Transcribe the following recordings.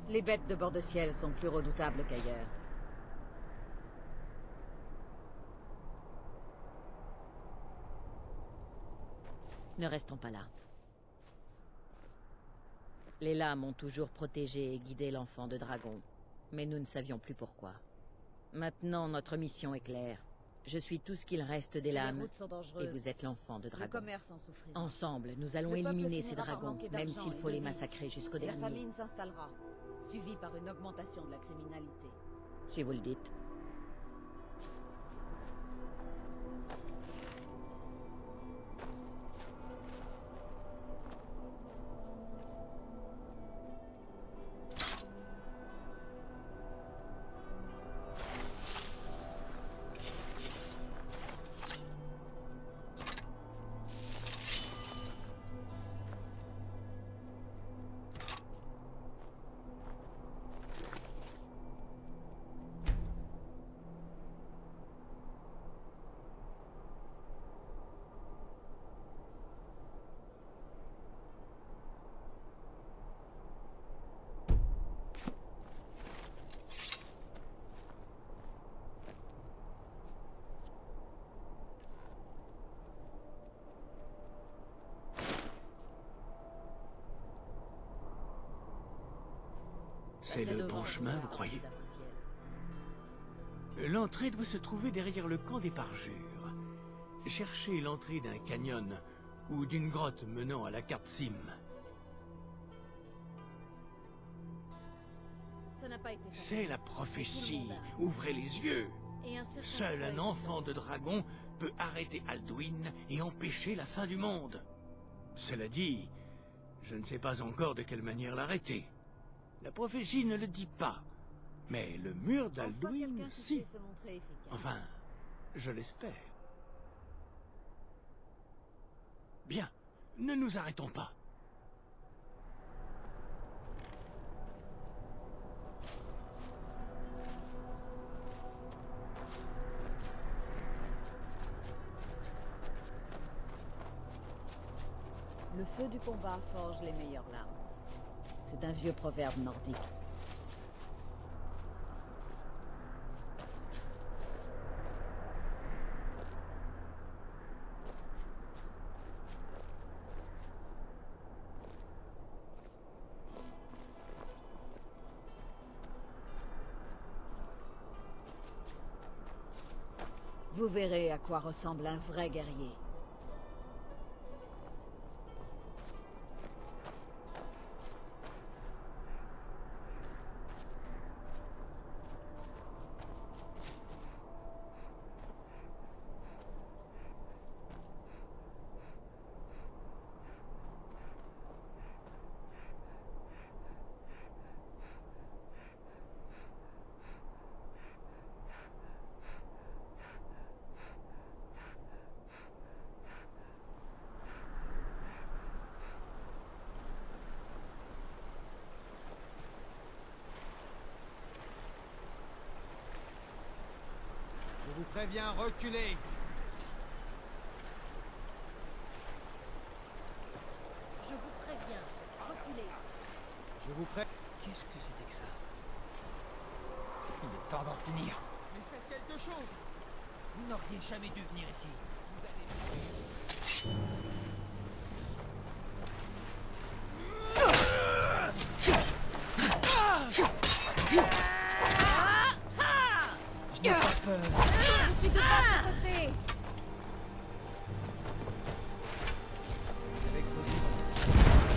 Les bêtes de bord de ciel sont plus redoutables qu'ailleurs. Ne restons pas là. Les lames ont toujours protégé et guidé l'enfant de dragon, mais nous ne savions plus pourquoi. Maintenant, notre mission est claire. Je suis tout ce qu'il reste des lames, et vous êtes l'enfant de dragon. Le commerce en souffrira. Ensemble, nous allons Le peuple éliminer ces finira par dragons, manquer même d'argent s'il et faut de les vie. massacrer jusqu'au La dernier. famine s'installera, suivie par une augmentation de la criminalité. Si vous le dites. C'est le bon chemin, vous croyez? L'entrée doit se trouver derrière le camp des parjures. Cherchez l'entrée d'un canyon ou d'une grotte menant à la carte Sim. Ça n'a pas été facile. C'est la prophétie. Ouvrez les yeux. Et un certain Seul un seuil- enfant de dragon peut arrêter Alduin et empêcher la fin du monde. Cela dit, je ne sais pas encore de quelle manière l'arrêter. La prophétie ne le dit pas, mais le mur Enfin, d'Alduin, quelqu'un qui si. sait se montrer efficace. Enfin, je l'espère. Bien, ne nous arrêtons pas. Le feu du combat forge les meilleures lames. C'est un vieux proverbe nordique. Vous verrez à quoi ressemble un vrai guerrier. Je vous préviens, reculez. Je vous préviens, reculez. Je vous préviens. Qu'est-ce que c'était que ça? Il est temps d'en finir. Mais faites quelque chose. Vous n'auriez jamais dû venir ici. Vous allez... Je n'ai pas peur. Je suis de votre côté. Avec vos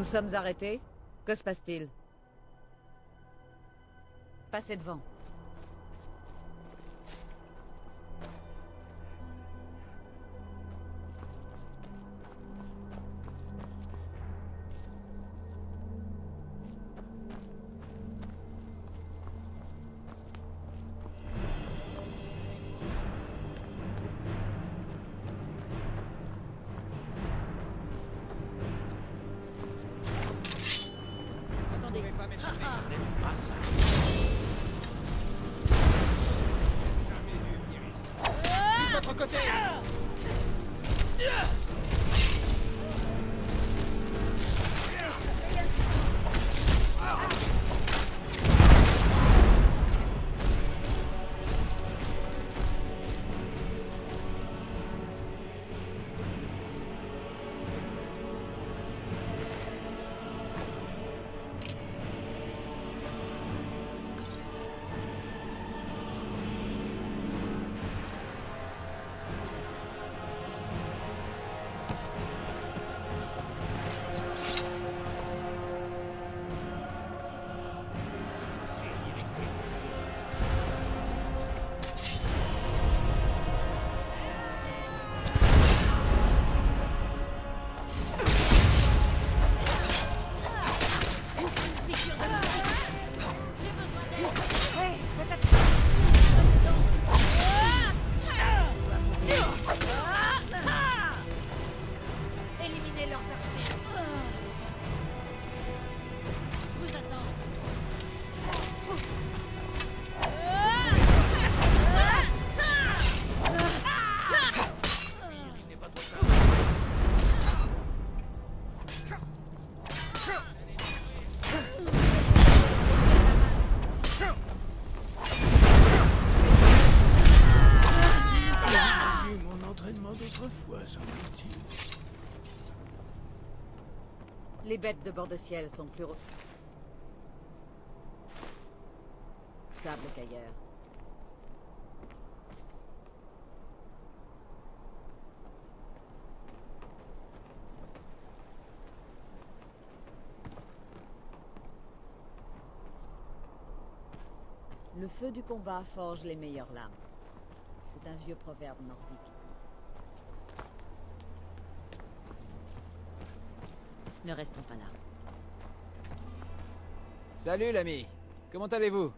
Nous sommes arrêtés? Que se passe-t-il? Passez devant. Attendez. Pas m'échapper. Je n'aime pas ça. Jamais dû venir ici. Je suis de votre côté. C'est irrité. Éliminez leurs archers. Je vous attends. Il n'est pas trop tard. J'ai oublié mon entraînement d'autrefois, semble-t-il. Les bêtes de bord de ciel sont plus... Table qu'ailleurs. Le feu du combat forge les meilleures lames. C'est un vieux proverbe nordique. Ne restons pas là. Salut l'ami. Comment allez-vous?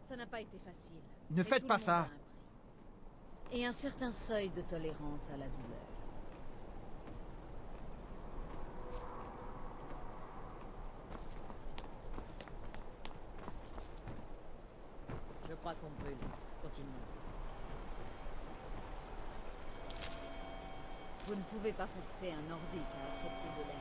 Ça n'a pas été facile. Ne Mais faites tout pas le monde ça. a un prix. Et un certain seuil de tolérance à la douleur. Je crois qu'on brûle. Continuons. Vous ne pouvez pas forcer un nordique à accepter de l'aide.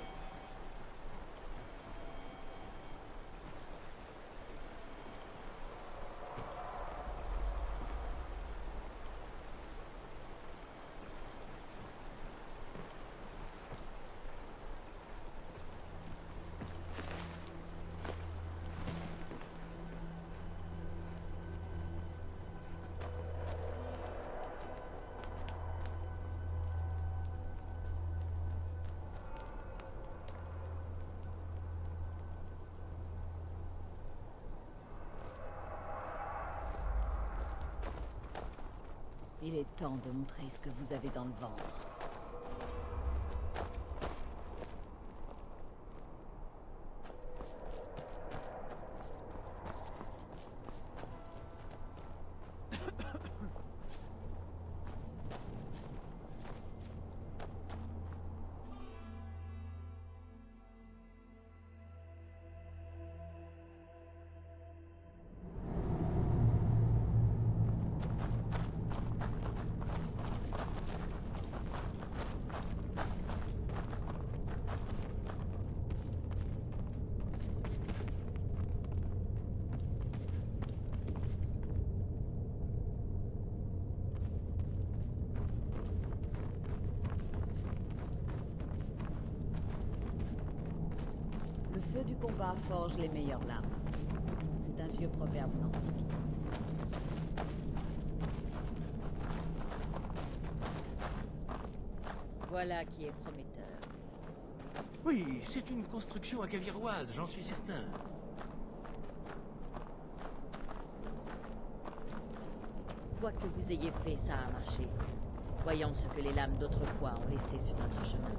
Il est temps de montrer ce que vous avez dans le ventre. Le feu du combat forge les meilleures lames. C'est un vieux proverbe nordique. Voilà qui est prometteur. Oui, c'est une construction acaviroise, j'en suis certain. Quoi que vous ayez fait, ça a marché. Voyons ce que les lames d'autrefois ont laissé sur notre chemin.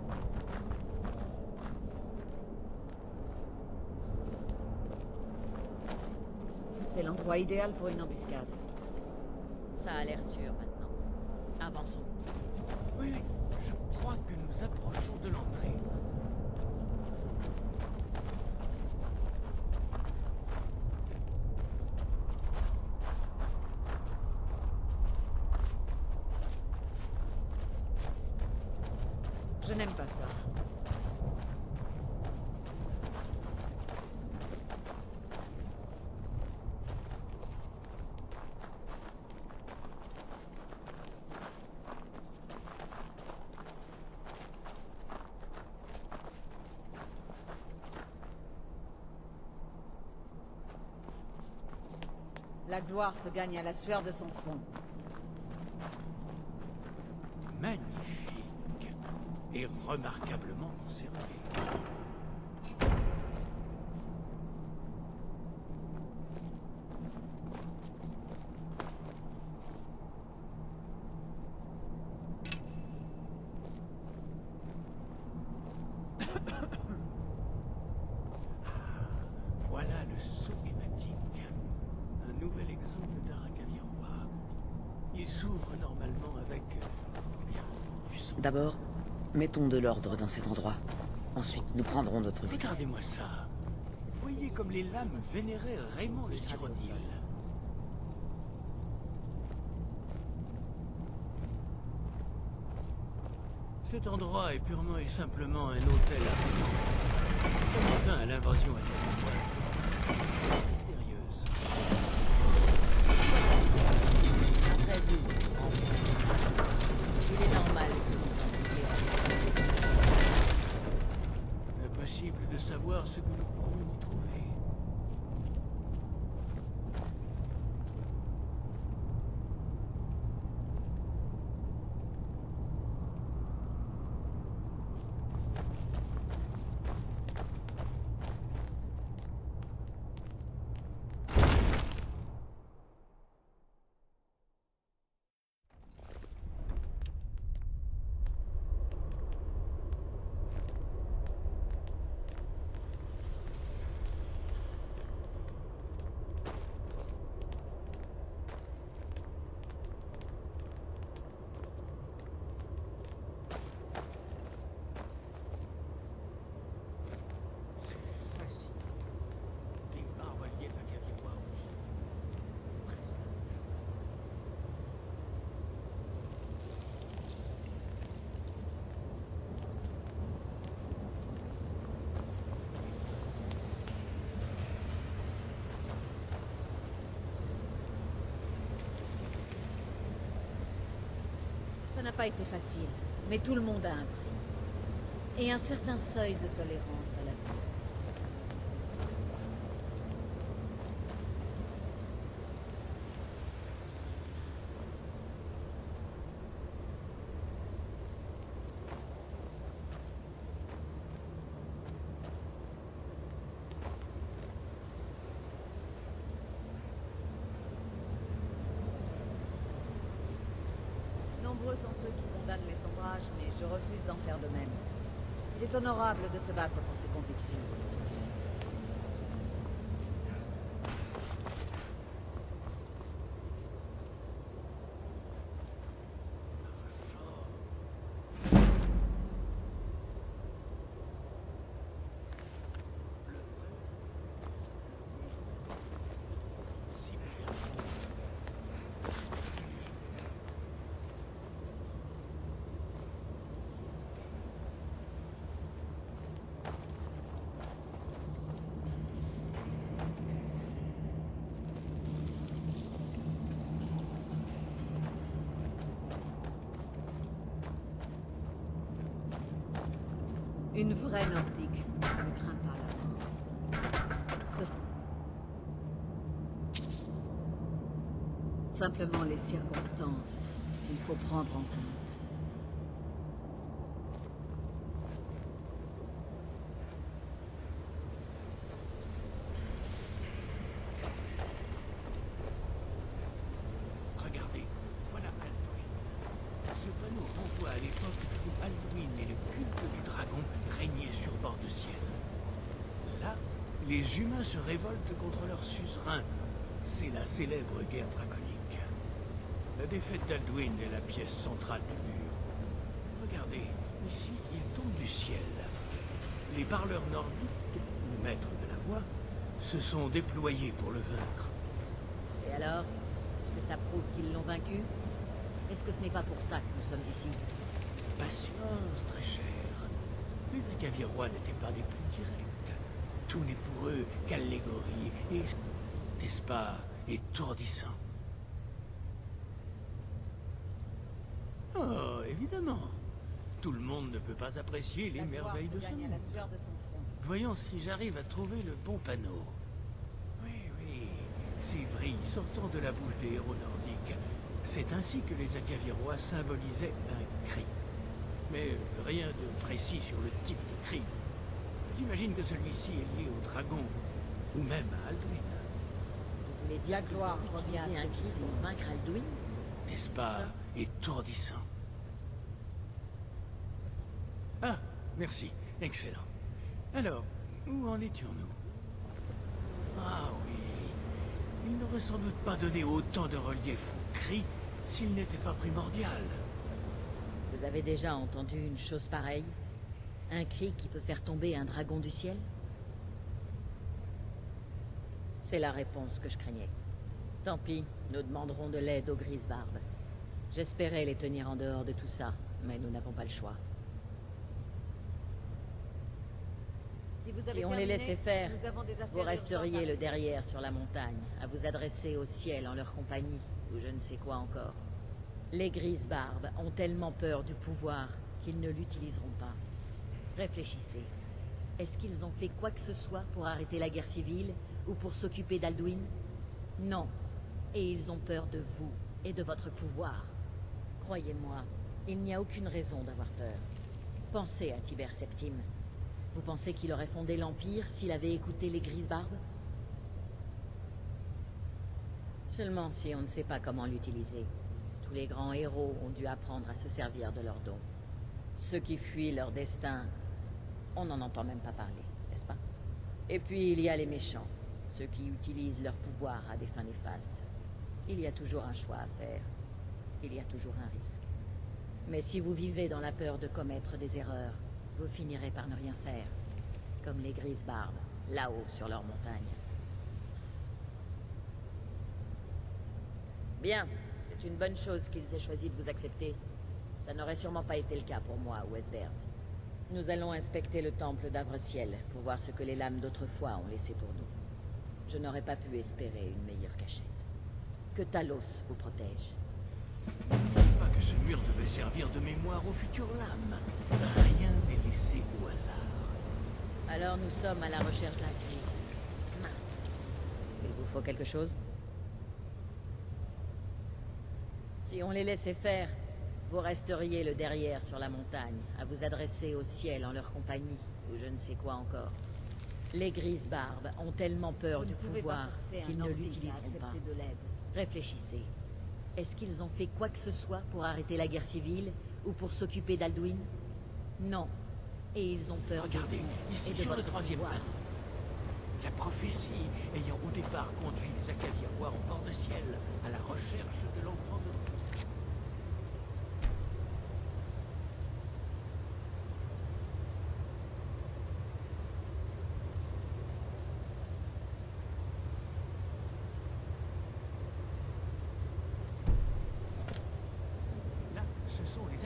C'est l'endroit idéal pour une embuscade. Ça a l'air sûr maintenant. Avançons. Oui, je crois que nous approchons de l'entrée. Je n'aime pas ça. La gloire se gagne à la sueur de son front. Magnifique. Et remarquablement conservé. Voilà le saut hématique. Un nouvel exemple d'art acavirois. Il s'ouvre normalement avec du sang. D'abord, mettons de l'ordre dans cet endroit. Ensuite, nous prendrons notre but. Regardez-moi ça. Voyez comme les lames vénéraient Raymond le Cyrodiil. Cet endroit est purement et simplement un hôtel à comme fin à l'invasion acaviroise. Mystérieuse. Après vous, il est normal que vous en vouliez. Impossible de savoir ce que nous pourrons y trouver. Ça n'a pas été facile, mais tout le monde a un prix. Et un certain seuil de tolérance à la vie. Nombreux sont ceux qui condamnent les sombrages, mais je refuse d'en faire de même. Il est honorable de se battre pour ses convictions. Une vraie nordique ne craint pas la mort. Simplement les circonstances qu'il faut prendre en compte. les humains se révoltent contre leur suzerain. C'est la célèbre guerre draconique. La défaite d'Alduin est la pièce centrale du mur. Regardez, ici, il tombe du ciel. Les parleurs nordiques, maîtres de la voix, se sont déployés pour le vaincre. Et alors? Est-ce que ça prouve qu'ils l'ont vaincu? Est-ce que ce n'est pas pour ça que nous sommes ici? Patience, très cher. Les Akavirois n'étaient pas les plus directs. Tout n'est pour eux qu'allégorie et, n'est-ce pas, étourdissant. Oh, évidemment. Tout le monde ne peut pas apprécier les merveilles de ce monde. Voyons si j'arrive à trouver le bon panneau. Oui, oui. Sivri, sortant de la bouche des héros nordiques. C'est ainsi que les Akavirois symbolisaient un cri. Mais rien de précis sur le type de cri. J'imagine que celui-ci est lié au dragon, ou même à Alduin. Vous voulez dire qu'ils ont utilisé un cri pour vaincre Alduin? N'est-ce pas étourdissant? Ah, merci. Excellent. Alors, où en étions-nous? Ah oui. Il n'aurait sans doute pas donné autant de relief au cri s'il n'était pas primordial. Vous avez déjà entendu une chose pareille? Un cri qui peut faire tomber un dragon du ciel? C'est la réponse que je craignais. Tant pis, nous demanderons de l'aide aux Grisbarbes. J'espérais les tenir en dehors de tout ça, mais nous n'avons pas le choix. Si on les laissait faire, vous resteriez le derrière sur la montagne, à vous adresser au ciel en leur compagnie, ou je ne sais quoi encore. Les Grisbarbes ont tellement peur du pouvoir qu'ils ne l'utiliseront pas. Réfléchissez. Est-ce qu'ils ont fait quoi que ce soit pour arrêter la guerre civile, ou pour s'occuper d'Alduin? Non. Et ils ont peur de vous, et de votre pouvoir. Croyez-moi, il n'y a aucune raison d'avoir peur. Pensez à Tiber Septime. Vous pensez qu'il aurait fondé l'Empire s'il avait écouté les Grisbarbes? Seulement si on ne sait pas comment l'utiliser. Tous les grands héros ont dû apprendre à se servir de leurs dons. Ceux qui fuient leur destin, on n'en entend même pas parler, n'est-ce pas? Et puis il y a les méchants, ceux qui utilisent leur pouvoir à des fins néfastes. Il y a toujours un choix à faire. Il y a toujours un risque. Mais si vous vivez dans la peur de commettre des erreurs, vous finirez par ne rien faire. Comme les Grisbarbes, là-haut sur leur montagne. Bien, c'est une bonne chose qu'ils aient choisi de vous accepter. Ça n'aurait sûrement pas été le cas pour moi ou Esbern. Nous allons inspecter le temple d'Avreciel pour voir ce que les lames d'autrefois ont laissé pour nous. Je n'aurais pas pu espérer une meilleure cachette. Que Talos vous protège. Pas que ce mur devait servir de mémoire aux futures lames. Rien n'est laissé au hasard. Alors nous sommes à la recherche d'un cri. Mince. Il vous faut quelque chose? Si on les laissait faire, vous resteriez le derrière sur la montagne, à vous adresser au ciel en leur compagnie, ou je ne sais quoi encore. Les Grisbarbes ont tellement peur du pouvoir qu'ils ne l'utiliseront pas. Réfléchissez. Est-ce qu'ils ont fait quoi que ce soit pour arrêter la guerre civile, ou pour s'occuper d'Alduin? Non. Et ils ont peur de Regardez, vous ici et de sur le votre troisième pouvoir. panneau. La prophétie ayant au départ conduit les Akavirois au bord de ciel, à la recherche de l'enfant de... Là, ce sont les Akavirois.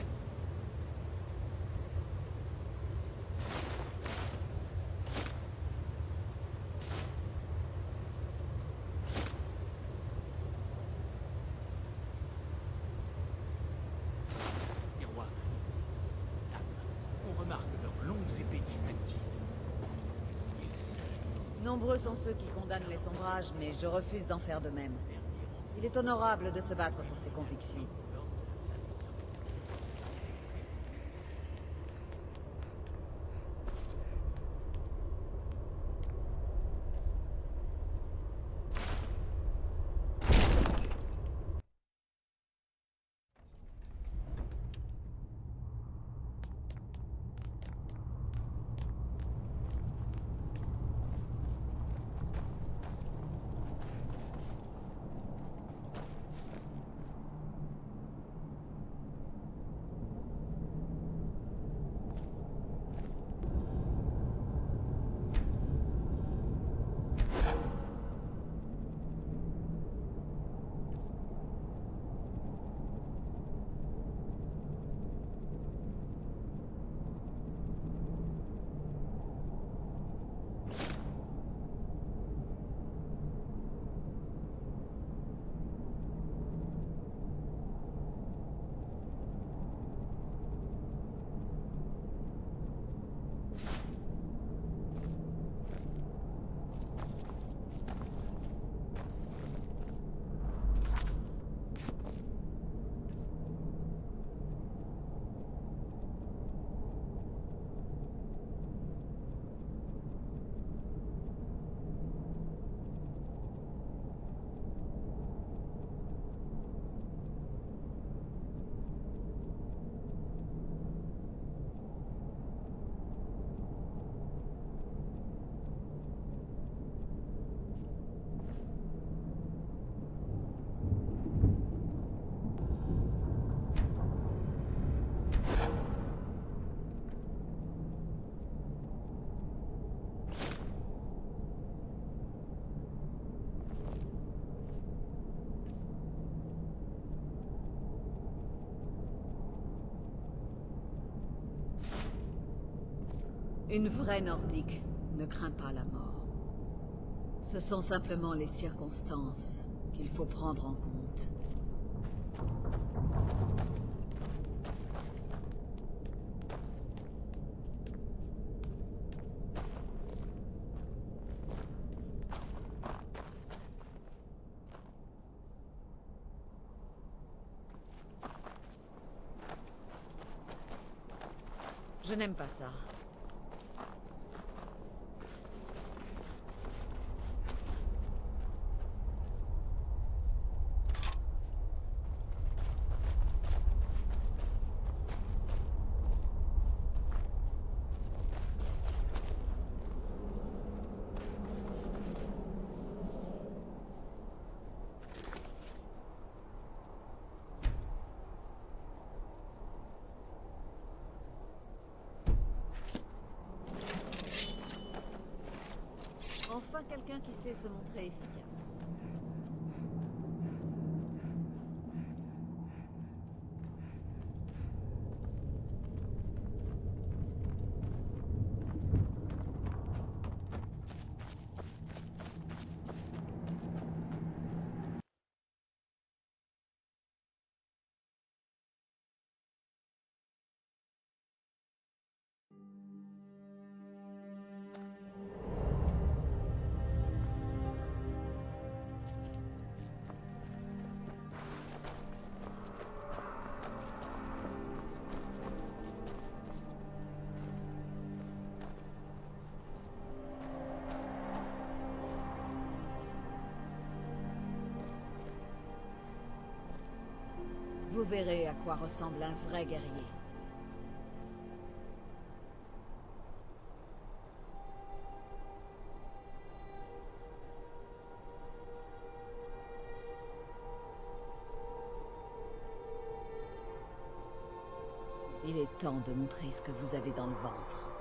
On remarque leurs longues épées distinctives. Il s'agit Nombreux sont ceux qui condamnent les sombrages, mais je refuse d'en faire de même. Il est honorable de se battre pour ses convictions. Une vraie nordique ne craint pas la mort. Ce sont simplement les circonstances qu'il faut prendre en compte. Je n'aime pas ça. Enfin quelqu'un qui sait se montrer efficace. Vous verrez à quoi ressemble un vrai guerrier. Il est temps de montrer ce que vous avez dans le ventre.